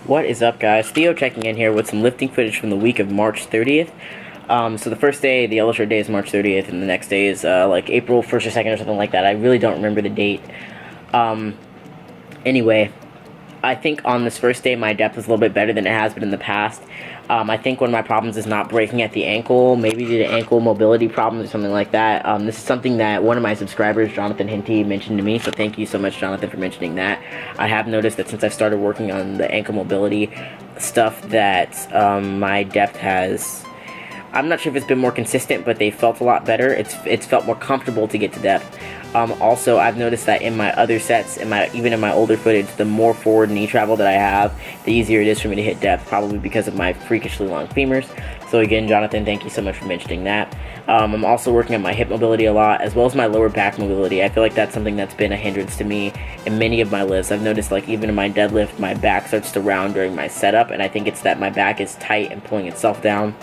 What is up, guys? Theo checking in here with some lifting footage from the week of March 30th. So the first day, the yellow shirt day, is March 30th, and the next day is like April 1st or 2nd or something like that. I really don't remember the date. Anyway, I think on this first day my depth was a little bit better than it has been in the past. I think one of my problems is not breaking at the ankle, maybe due to ankle mobility problems or something like that. This is something that one of my subscribers, Jonathan Hinty, mentioned to me, so thank you so much, Jonathan, for mentioning that. I have noticed that since I started working on the ankle mobility stuff that my depth has, I'm not sure if it's been more consistent, but they felt a lot better. It's felt more comfortable to get to depth. Also, I've noticed that in my other sets, even in my older footage, the more forward knee travel that I have, the easier it is for me to hit depth, probably because of my freakishly long femurs. So again, Jonathan, thank you so much for mentioning that. I'm also working on my hip mobility a lot, as well as my lower back mobility. I feel like that's something that's been a hindrance to me in many of my lifts. I've noticed, like, even in my deadlift, my back starts to round during my setup, and I think it's that my back is tight and pulling itself down,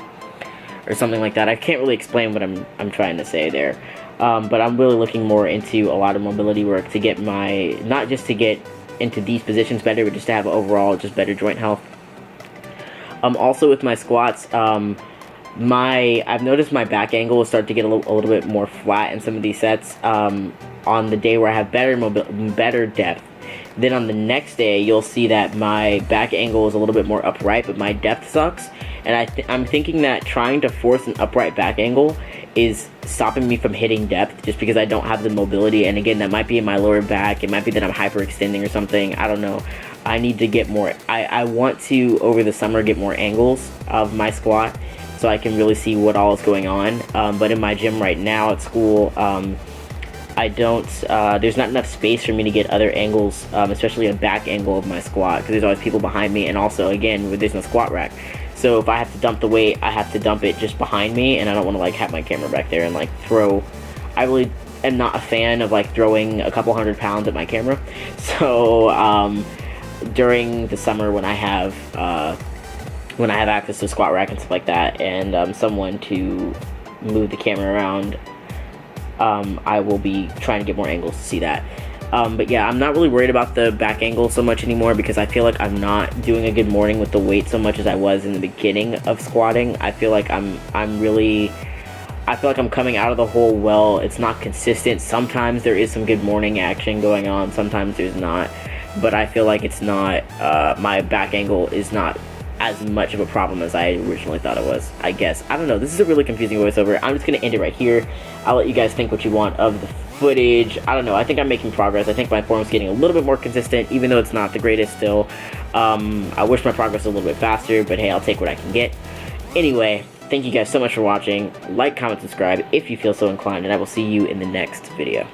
or something like that. I can't really explain what I'm trying to say there. But I'm really looking more into a lot of mobility work to get not just to get into these positions better, but just to have overall just better joint health. Also with my squats, I've noticed my back angle will start to get a little bit more flat in some of these sets on the day where I have better depth. Then on the next day, you'll see that my back angle is a little bit more upright, but my depth sucks. And I'm thinking that trying to force an upright back angle is stopping me from hitting depth just because I don't have the mobility. And again, that might be in my lower back. It might be that I'm hyperextending or something. I don't know. I need to get more. I want to, over the summer, get more angles of my squat so I can really see what all is going on. But in my gym right now at school, there's not enough space for me to get other angles, especially a back angle of my squat, because there's always people behind me, and also, again, there's no squat rack. So if I have to dump the weight, I have to dump it just behind me, and I don't want to, like, have my camera back there and, like, throw. I really am not a fan of, like, throwing a couple 100 pounds at my camera. So during the summer when I have access to a squat rack and stuff like that, and someone to move the camera around, I will be trying to get more angles to see that. But yeah, I'm not really worried about the back angle so much anymore, because I feel like I'm not doing a good morning with the weight so much as I was in the beginning of squatting. I feel like I'm coming out of the hole well. It's not consistent. Sometimes there is some good morning action going on, sometimes there's not. But I feel like it's not, my back angle is not as much of a problem as I originally thought it was, I guess. I don't know. This is a really confusing voiceover. I'm just going to end it right here. I'll let you guys think what you want of the footage. I don't know. I think I'm making progress. I think my form's getting a little bit more consistent, even though it's not the greatest still. I wish my progress was a little bit faster, but hey, I'll take what I can get. Anyway, thank you guys so much for watching. Like, comment, subscribe if you feel so inclined, and I will see you in the next video.